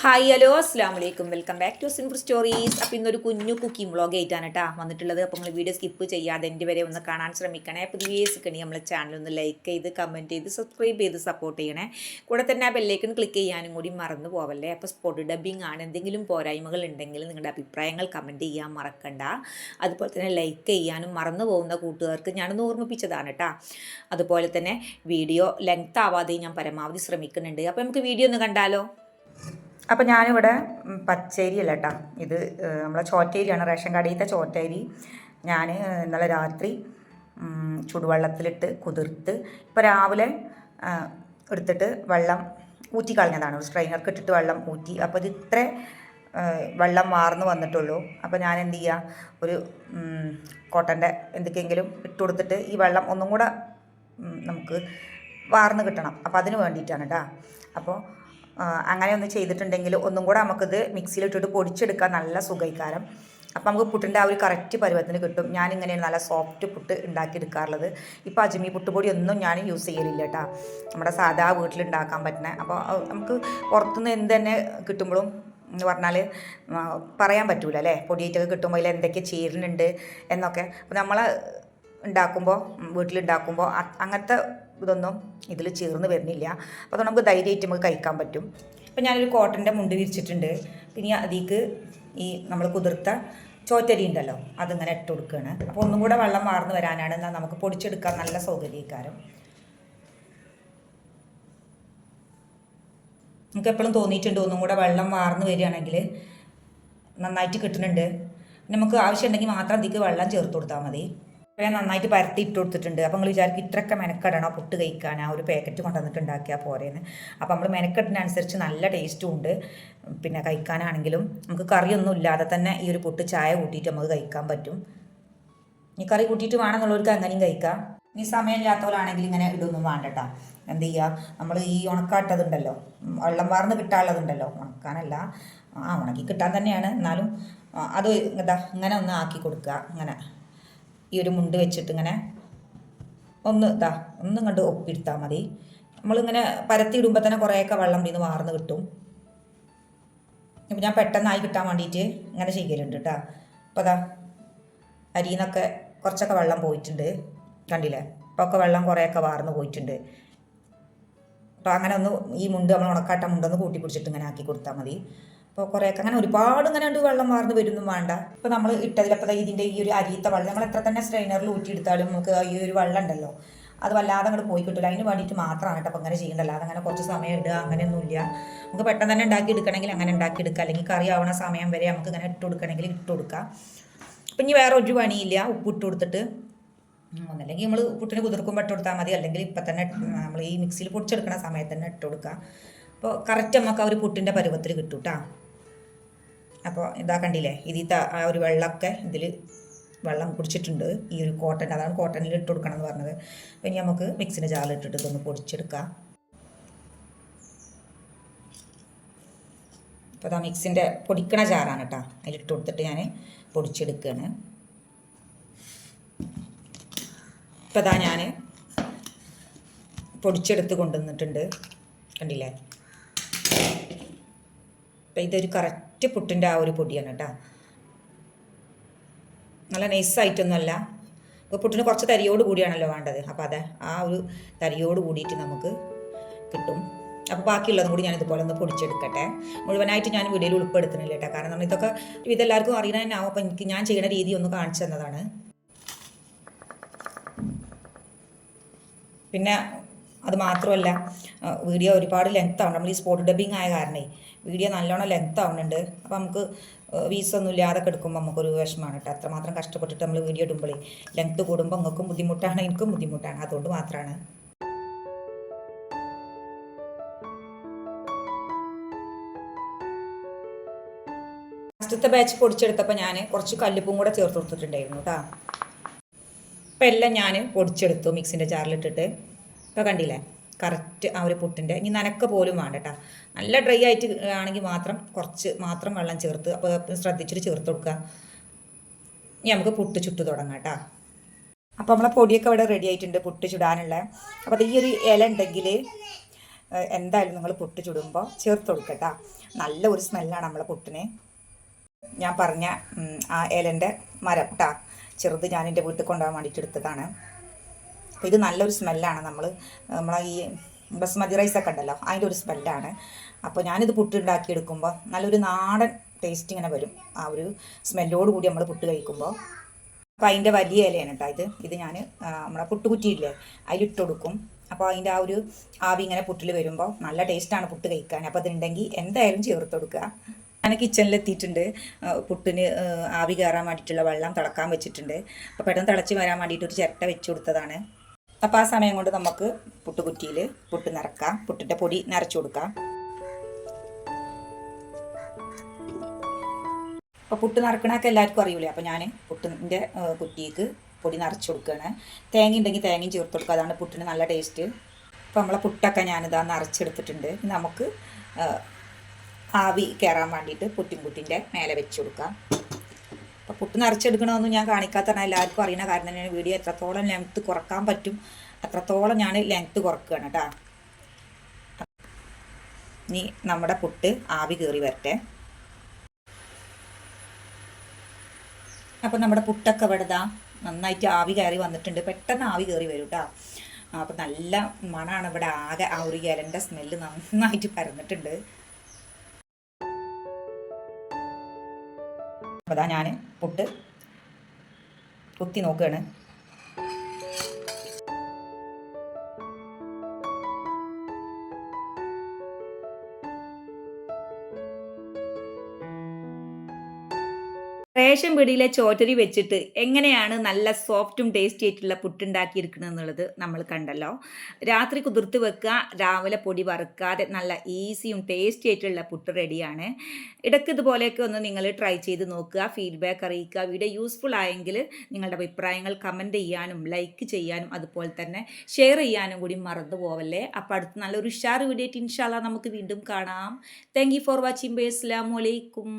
Hi hello അസ്സാം വലൈക്കും welcome back to simple stories. അപ്പോൾ ഇന്നൊരു കുഞ്ഞു കുക്കിംഗ് വ്ളോഗ് ആയിട്ടാണ് കേട്ടോ വന്നിട്ടുള്ളത്. അപ്പോൾ നിങ്ങൾ വീഡിയോ സ്കിപ്പ് ചെയ്യാതെ എൻ്റെ വരെ ഒന്ന് കാണാൻ ശ്രമിക്കണേ. പുതിയ സിക്കണി നമ്മളെ ചാനൽ ഒന്ന് ലൈക്ക് ചെയ്ത് കമൻറ്റ് ചെയ്ത് സബ്സ്ക്രൈബ് ചെയ്ത് സപ്പോർട്ട് ചെയ്യണേ. കൂടെ തന്നെ ആ ബെല്ലേക്കൺ ക്ലിക്ക് ചെയ്യാനും കൂടി മറന്നു പോവല്ലേ. അപ്പോൾ സ്പോട്ട് ഡബ്ബിംഗ് ആണ്, എന്തെങ്കിലും പോരായ്മകൾ ഉണ്ടെങ്കിൽ നിങ്ങളുടെ അഭിപ്രായങ്ങൾ കമൻറ്റ് ചെയ്യാൻ മറക്കണ്ട. അതുപോലെ തന്നെ ലൈക്ക് ചെയ്യാനും മറന്നു പോകുന്ന കൂട്ടുകാർക്ക് ഞാനൊന്ന് ഓർമ്മിപ്പിച്ചതാണ് കേട്ടോ. അതുപോലെ തന്നെ വീഡിയോ ലെങ്ത് ആവാതെ ഞാൻ പരമാവധി ശ്രമിക്കുന്നുണ്ട്. അപ്പോൾ നമുക്ക് വീഡിയോ ഒന്ന് കണ്ടാലോ. അപ്പോൾ ഞാനിവിടെ പച്ചരി അല്ല കേട്ടോ, ഇത് നമ്മളെ ചോറ്റരിയാണ്, റേഷൻ കടയിലത്തെ ചോറ്റരി. ഞാൻ ഇന്നലെ രാത്രി ചുടുവെള്ളത്തിലിട്ട് കുതിർത്ത് ഇപ്പോൾ രാവിലെ എടുത്തിട്ട് വെള്ളം ഊറ്റി കളഞ്ഞതാണ്. ഒരു സ്ട്രെയിനർക്ക് ഇട്ടിട്ട് വെള്ളം ഊറ്റി. അപ്പോൾ ഇത് ഇത്ര വെള്ളം വാർന്ന് വന്നിട്ടുള്ളൂ. അപ്പോൾ ഞാൻ എന്ത് ചെയ്യുക, ഒരു കോട്ടൻ്റെ എന്തൊക്കെയെങ്കിലും ഇട്ട് കൊടുത്തിട്ട് ഈ വെള്ളം ഒന്നും കൂടെ നമുക്ക് വാർന്ന് കിട്ടണം. അപ്പോൾ അതിന് വേണ്ടിയിട്ടാണ് കേട്ടോ. അപ്പോൾ അങ്ങനെ ഒന്ന് ചെയ്തിട്ടുണ്ടെങ്കിൽ ഒന്നും കൂടെ നമുക്കിത് മിക്സിയിലിട്ടിട്ട് പൊടിച്ചെടുക്കാൻ നല്ല സുഖൈകാരം. അപ്പോൾ നമുക്ക് പുട്ടിൻ്റെ ആ ഒരു കറക്റ്റ് പരുവത്തിന് കിട്ടും. ഞാനിങ്ങനെയാണ് നല്ല സോഫ്റ്റ് പുട്ട് ഉണ്ടാക്കിയെടുക്കാറുള്ളത്. ഇപ്പോൾ അജ്മി പുട്ടുപൊടി ഒന്നും ഞാൻ യൂസ് ചെയ്യലില്ല കേട്ടോ, നമ്മുടെ സാധാ വീട്ടിലുണ്ടാക്കാൻ പറ്റുന്ന. അപ്പോൾ നമുക്ക് പുറത്തുനിന്ന് എന്ത് തന്നെ കിട്ടുമ്പോഴും എന്ന് പറഞ്ഞാൽ പറയാൻ പറ്റൂല അല്ലേ, പൊടിയേറ്റൊക്കെ കിട്ടുമ്പോൾ അതിൽ എന്തൊക്കെ ചേരുന്നുണ്ട് എന്നൊക്കെ. അപ്പോൾ നമ്മൾ ഉണ്ടാക്കുമ്പോൾ വീട്ടിലുണ്ടാക്കുമ്പോൾ അങ്ങനത്തെ ഇതൊന്നും ഇതിൽ ചേർന്ന് വരുന്നില്ല. അപ്പോൾ അതുകൊണ്ട് നമുക്ക് ധൈര്യമായിട്ട് നമുക്ക് കഴിക്കാൻ പറ്റും. അപ്പോൾ ഞാനൊരു കോട്ടൻ്റെ മുണ്ട് വിരിച്ചിട്ടുണ്ട്. പിന്നെ അതിലേക്ക് ഈ നമ്മൾ കുതിർത്ത ചോറ്റരി ഉണ്ടല്ലോ അതിങ്ങനെ ഇട്ട് കൊടുക്കുകയാണ്. അപ്പോൾ ഒന്നും കൂടെ വെള്ളം വാർന്ന് വരാനാണ്, എന്നാൽ നമുക്ക് പൊടിച്ചെടുക്കാൻ നല്ല സൗകര്യക്കാരം. നമുക്ക് എപ്പോഴും തോന്നിയിട്ടുണ്ട് ഒന്നും കൂടെ വെള്ളം വാർന്ന് വരികയാണെങ്കിൽ നന്നായിട്ട് കിട്ടുന്നുണ്ട്. നമുക്ക് ആവശ്യമുണ്ടെങ്കിൽ മാത്രം അതിലേക്ക് വെള്ളം ചേർത്ത് കൊടുത്താൽ മതി. അപ്പോൾ ഞാൻ നന്നായിട്ട് പരത്തി ഇട്ട് കൊടുത്തിട്ടുണ്ട്. അപ്പോൾ നിങ്ങൾ വിചാരിക്കും ഇത്രയൊക്കെ മെനക്കെടണോ പുട്ട് കഴിക്കാൻ, ആ ഒരു പാക്കറ്റ് കൊണ്ടുവന്നിട്ട് ഉണ്ടാക്കിയാൽ പോരേന്ന്. അപ്പോൾ നമ്മൾ മെനക്കെട്ടിനനുസരിച്ച് നല്ല ടേസ്റ്റും ഉണ്ട്. പിന്നെ കഴിക്കാനാണെങ്കിലും നമുക്ക് കറിയൊന്നും ഇല്ലാതെ തന്നെ ഈ ഒരു പുട്ട് ചായ കൂട്ടിയിട്ട് നമുക്ക് കഴിക്കാൻ പറ്റും. ഈ കറി കൂട്ടിയിട്ട് വേണമെന്നുള്ളവർക്ക് അങ്ങനെയും കഴിക്കാം. ഇനി സമയമില്ലാത്തവരാണെങ്കിൽ ഇങ്ങനെ ഇതൊന്നും വേണ്ട കേട്ടോ. എന്ത് ചെയ്യുക, നമ്മൾ ഈ ഉണക്കാട്ടതുണ്ടല്ലോ, വെള്ളം വാർന്ന് കിട്ടാനുള്ളതുണ്ടല്ലോ, ഉണക്കാനല്ല, ഉണക്കി കിട്ടാൻ തന്നെയാണ്, എന്നാലും അത് ഇങ്ങനെ ഒന്ന് ആക്കി കൊടുക്കുക. ഇങ്ങനെ ഈ ഒരു മുണ്ട് വെച്ചിട്ട് ഇങ്ങനെ ഒന്നും കണ്ട് ഒപ്പിയെടുത്താൽ മതി. നമ്മളിങ്ങനെ പരത്തിയിടുമ്പോൾ തന്നെ കുറേയൊക്കെ വെള്ളം ഇതിന് വാർന്ന് കിട്ടും. ഇപ്പം ഞാൻ പെട്ടെന്നായി കിട്ടാൻ വേണ്ടിയിട്ട് ഇങ്ങനെ ചെയ്യലുണ്ട് കേട്ടോ. അപ്പോൾ അരിയിൽ നിന്നൊക്കെ കുറച്ചൊക്കെ വെള്ളം പോയിട്ടുണ്ട്, കണ്ടില്ലേ. അപ്പോൾ ഒക്കെ വെള്ളം കുറേയൊക്കെ വാർന്ന് പോയിട്ടുണ്ട്. അപ്പോൾ അങ്ങനെ ഒന്ന് ഈ മുണ്ട് നമ്മൾ ഉണക്കാട്ട മുണ്ടൊന്ന് കൂട്ടി പിടിച്ചിട്ട് ഇങ്ങനെ ആക്കി കൊടുത്താൽ മതി. അപ്പോൾ കുറേയൊക്കെ അങ്ങനെ ഒരുപാട് ഇങ്ങനെ ഉണ്ട് വെള്ളം വാർന്ന് വരുന്നും വേണ്ട. ഇപ്പോൾ നമ്മൾ ഇട്ടതിലപ്പോൾ ഇതിൻ്റെ ഈ ഒരു അരിയത്തെ വെള്ളം നമ്മൾ എത്ര തന്നെ സ്ട്രെയിനറിൽ ഊറ്റിയെടുത്താലും നമുക്ക് ഈ ഒരു വെള്ളം ഉണ്ടല്ലോ അത് വല്ലാതെ അങ്ങോട്ട് പോയി കിട്ടില്ല. അതിന് വേണ്ടിയിട്ട് മാത്രമാണ് കേട്ടോ അപ്പോൾ അങ്ങനെ ചെയ്യേണ്ടല്ലോ. അതങ്ങനെ കുറച്ച് സമയം ഇടുക അങ്ങനെയൊന്നുമില്ല. നമുക്ക് പെട്ടെന്ന് തന്നെ ഉണ്ടാക്കി എടുക്കണമെങ്കിൽ അങ്ങനെ ഉണ്ടാക്കിയെടുക്കുക, അല്ലെങ്കിൽ കറി ആവണ സമയം വരെ നമുക്ക് ഇങ്ങനെ ഇട്ട് കൊടുക്കണമെങ്കിൽ ഇട്ട് കൊടുക്കുക. അപ്പം ഇനി വേറെ ഒരു പണിയില്ല, ഉപ്പ് ഇട്ട് കൊടുത്തിട്ട് ഒന്നല്ലെങ്കിൽ നമ്മൾ പുട്ടിന് കുതിർക്കുമ്പോൾ ഇട്ട് കൊടുത്താൽ മതി, അല്ലെങ്കിൽ ഇപ്പം തന്നെ നമ്മൾ ഈ മിക്സിയിൽ പൊടിച്ചെടുക്കുന്ന സമയത്ത് തന്നെ ഇട്ട് കൊടുക്കുക. അപ്പോൾ കറക്റ്റ് നമുക്ക് ആ ഒരു പുട്ടിൻ്റെ പരുവത്തിൽ കിട്ടും കേട്ടോ. അപ്പോൾ ഇതാ കണ്ടില്ലേ, ഇതിൽ ആ ഒരു വെള്ളമൊക്കെ ഇതിൽ വെള്ളം കുടിച്ചിട്ടുണ്ട്. ഈ ഒരു കോട്ടൺ, അതാണ് കോട്ടണിൽ ഇട്ട് കൊടുക്കണം എന്ന് പറഞ്ഞത്. അപ്പോൾ ഇനി നമുക്ക് മിക്സിൻ്റെ ജാറിലിട്ടിട്ട് ഇതൊന്ന് പൊടിച്ചെടുക്കാം. അപ്പോൾ അതാ മിക്സിൻ്റെ പൊടിക്കണ ജാറാണ് കേട്ടോ, അതിലിട്ട് കൊടുത്തിട്ട് ഞാൻ പൊടിച്ചെടുക്കുകയാണ്. ഇപ്പോൾ അതാ ഞാൻ പൊടിച്ചെടുത്ത് കൊണ്ടുവന്നിട്ടുണ്ട്, കണ്ടില്ലേ. അപ്പം ഇതൊരു കറക്റ്റ് പുട്ടിൻ്റെ ആ ഒരു പൊടിയാണ് കേട്ടോ, നല്ല നൈസായിട്ടൊന്നുമല്ല. ഇപ്പോൾ പുട്ടിന് കുറച്ച് തരിയോട് കൂടിയാണല്ലോ വേണ്ടത്. അപ്പോൾ അതെ ആ ഒരു തരിയോട് കൂടിയിട്ട് നമുക്ക് കിട്ടും. അപ്പോൾ ബാക്കിയുള്ളതും കൂടി ഞാൻ ഇതുപോലെ ഒന്ന് പൊടിച്ചെടുക്കട്ടെ. മുഴുവനായിട്ട് ഞാൻ വീഡിയോയിൽ ഉൾപ്പെടുത്തുന്നില്ല കേട്ടോ, കാരണം നമ്മൾ ഇതൊക്കെ ഇതെല്ലാവർക്കും അറിയണ തന്നെ ആവും. അപ്പോൾ എനിക്ക് ഞാൻ ചെയ്യുന്ന രീതി ഒന്ന് കാണിച്ചു തന്നതാണ്. പിന്നെ അത് മാത്രമല്ല, വീഡിയോ ഒരുപാട് ലെങ്ത് ആവണം. നമ്മൾ ഈ സ്പോട്ട് ഡബ്ബിങ് ആയ കാരണേ വീഡിയോ നല്ലോണം ലെങ്ത് ആവുന്നുണ്ട്. അപ്പോൾ നമുക്ക് വീസൊന്നും ഇല്ലാതെ എടുക്കുമ്പോൾ നമുക്കൊരു വിഷമമാണ് കേട്ടോ. അത്രമാത്രം കഷ്ടപ്പെട്ടിട്ട് നമ്മൾ വീഡിയോ ഇടുമ്പോഴേ ലെങ്ത് കൂടുമ്പോൾ നിങ്ങൾക്കും ബുദ്ധിമുട്ടാണ്, എനിക്കും ബുദ്ധിമുട്ടാണ്. അതുകൊണ്ട് മാത്രമാണ്. ഫസ്റ്റത്തെ ബാച്ച് പൊടിച്ചെടുത്തപ്പോൾ ഞാൻ കുറച്ച് കല്ലുപ്പും കൂടെ ചേർത്ത് കൊടുത്തിട്ടുണ്ടായിരുന്നു കേട്ടോ. അപ്പോൾ എല്ലാം ഞാൻ പൊടിച്ചെടുത്തു മിക്സിൻ്റെ ജാറിലിട്ടിട്ട്. ഇപ്പോൾ കണ്ടില്ലേ കറക്റ്റ് ആ ഒരു പുട്ടിൻ്റെ. ഇനി നനക്ക പോലും വേണ്ട കേട്ടോ, നല്ല ഡ്രൈ ആയിട്ട് ആണെങ്കിൽ കുറച്ച് മാത്രം വെള്ളം ചേർത്ത് അപ്പോൾ ശ്രദ്ധിച്ചിട്ട് ചേർത്ത് കൊടുക്കുക. ഇനി നമുക്ക് പുട്ട് ചുട്ട് തുടങ്ങാം കേട്ടോ. അപ്പോൾ നമ്മളെ പൊടിയൊക്കെ ഇവിടെ റെഡി ആയിട്ടുണ്ട് പുട്ട് ചുടാനുള്ള. അപ്പോൾ ഈ ഒരു ഇല ഉണ്ടെങ്കിൽ എന്തായാലും നിങ്ങൾ പുട്ട് ചുടുമ്പോൾ ചേർത്ത് കൊടുക്കട്ടോ. നല്ല ഒരു സ്മെല്ലാണ് നമ്മളെ പുട്ടിന്. ഞാൻ പറഞ്ഞ ആ ഇലൻ്റെ മരം കേട്ടോ, ചെറുത് ഞാൻ എൻ്റെ വീട്ടിൽ കൊണ്ടുപോകാൻ വേണ്ടിയിട്ട് എടുത്തതാണ്. അപ്പോൾ ഇത് നല്ലൊരു സ്മെല്ലാണ്. നമ്മളെ ഈ ബസ്മതി റൈസൊക്കെ ഉണ്ടല്ലോ, അതിൻ്റെ ഒരു സ്മെല്ലാണ്. അപ്പോൾ ഞാനിത് പുട്ട് ഉണ്ടാക്കിയെടുക്കുമ്പോൾ നല്ലൊരു നാടൻ ടേസ്റ്റ് ഇങ്ങനെ വരും, ആ ഒരു സ്മെല്ലോട് കൂടി നമ്മൾ പുട്ട് കഴിക്കുമ്പോൾ. അപ്പോൾ അതിൻ്റെ വലിയ ഇലയാണ് കേട്ടോ ഇത് ഞാൻ നമ്മളെ പുട്ടുകുറ്റിയില്ലേ അതിലിട്ട് കൊടുക്കും. അപ്പോൾ അതിൻ്റെ ആ ഒരു ആവി ഇങ്ങനെ പുട്ടിൽ വരുമ്പോൾ നല്ല ടേസ്റ്റാണ് പുട്ട് കഴിക്കാൻ. അപ്പോൾ അതുണ്ടെങ്കിൽ എന്തായാലും ചേർത്ത് കൊടുക്കുക. ഞാൻ കിച്ചണിലെത്തിയിട്ടുണ്ട്. പുട്ടിന് ആവി കയറാൻ വേണ്ടിയിട്ടുള്ള വെള്ളം തിളക്കാൻ വെച്ചിട്ടുണ്ട്. അപ്പോൾ പെട്ടെന്ന് തിളച്ച് വരാൻ വേണ്ടിയിട്ട് ഒരു ചിരട്ട വെച്ച് കൊടുത്തതാണ്. അപ്പോൾ ആ സമയം കൊണ്ട് നമുക്ക് പുട്ടുകുറ്റിയിൽ പുട്ട് നിറക്കാം, പുട്ടിൻ്റെ പൊടി നിറച്ച് കൊടുക്കാം. അപ്പോൾ പുട്ട് നിറക്കണമൊക്കെ എല്ലാവർക്കും അറിയില്ലേ. അപ്പോൾ ഞാൻ പുട്ടിൻ്റെ കുറ്റിക്ക് പൊടി നിറച്ച് കൊടുക്കുകയാണ്. തേങ്ങ ഉണ്ടെങ്കിൽ തേങ്ങയും ചേർത്ത് കൊടുക്കുക, അതാണ് പുട്ടിന് നല്ല ടേസ്റ്റ്. അപ്പോൾ നമ്മളെ പുട്ടൊക്കെ ഞാനിതാ നിറച്ചെടുത്തിട്ടുണ്ട്. നമുക്ക് ആവി കയറാൻ വേണ്ടിയിട്ട് പുട്ടിൻ്റെ മേലെ വെച്ച് കൊടുക്കാം. അപ്പോൾ പുട്ട് നിറച്ചെടുക്കണമെന്നും ഞാൻ കാണിക്കാത്തതാണ് എല്ലാവർക്കും അറിയണ കാരണം തന്നെ വീഡിയോ എത്രത്തോളം ലെങ്ത്ത് കുറക്കാൻ പറ്റും അത്രത്തോളം ഞാൻ ലെങ്ത്ത് കുറക്കുകയാണ് കേട്ടോ. ഇനി നമ്മുടെ പുട്ട് ആവി കയറി വരട്ടെ. അപ്പോൾ നമ്മുടെ പുട്ടൊക്കെ ഇവിടെ നന്നായിട്ട് ആവി കയറി വന്നിട്ടുണ്ട്. പെട്ടെന്ന് ആവി കയറി വരും കേട്ടോ. അപ്പോൾ നല്ല മണമാണ് ഇവിടെ. ആകെ ആ ഒരു ഇലൻ്റെ സ്മെല്ല് നന്നായിട്ട് പരന്നിട്ടുണ്ട്. അപ്പോൾ അതാ ഞാൻ പുട്ട് കുത്തി നോക്കുകയാണ്. റേഷൻ പീടിയിലെ ചോറ്റരി വെച്ചിട്ട് എങ്ങനെയാണ് നല്ല സോഫ്റ്റും ടേസ്റ്റി ആയിട്ടുള്ള പുട്ടുണ്ടാക്കിയെടുക്കുന്നത് എന്നുള്ളത് നമ്മൾ കണ്ടല്ലോ. രാത്രി കുതിർത്ത് വെക്കുക, രാവിലെ പൊടി വറുക്കാതെ നല്ല ഈസിയും ടേസ്റ്റി ആയിട്ടുള്ള പുട്ട് റെഡിയാണ്. ഇടയ്ക്ക് ഇതുപോലെയൊക്കെ ഒന്ന് നിങ്ങൾ ട്രൈ ചെയ്ത് നോക്കുക, ഫീഡ്ബാക്ക് അറിയിക്കുക. വീഡിയോ യൂസ്ഫുൾ ആയെങ്കിൽ നിങ്ങളുടെ അഭിപ്രായങ്ങൾ കമൻറ്റ് ചെയ്യാനും ലൈക്ക് ചെയ്യാനും അതുപോലെ തന്നെ ഷെയർ ചെയ്യാനും കൂടി മറന്നു പോവല്ലേ. അപ്പോൾ അടുത്ത് നല്ലൊരു ഉഷാർ വീഡിയോ ആയിട്ട് ഇൻഷാ അല്ലാഹ് നമുക്ക് വീണ്ടും കാണാം. Thank you for watching. അസ്സലാമു അലൈക്കും.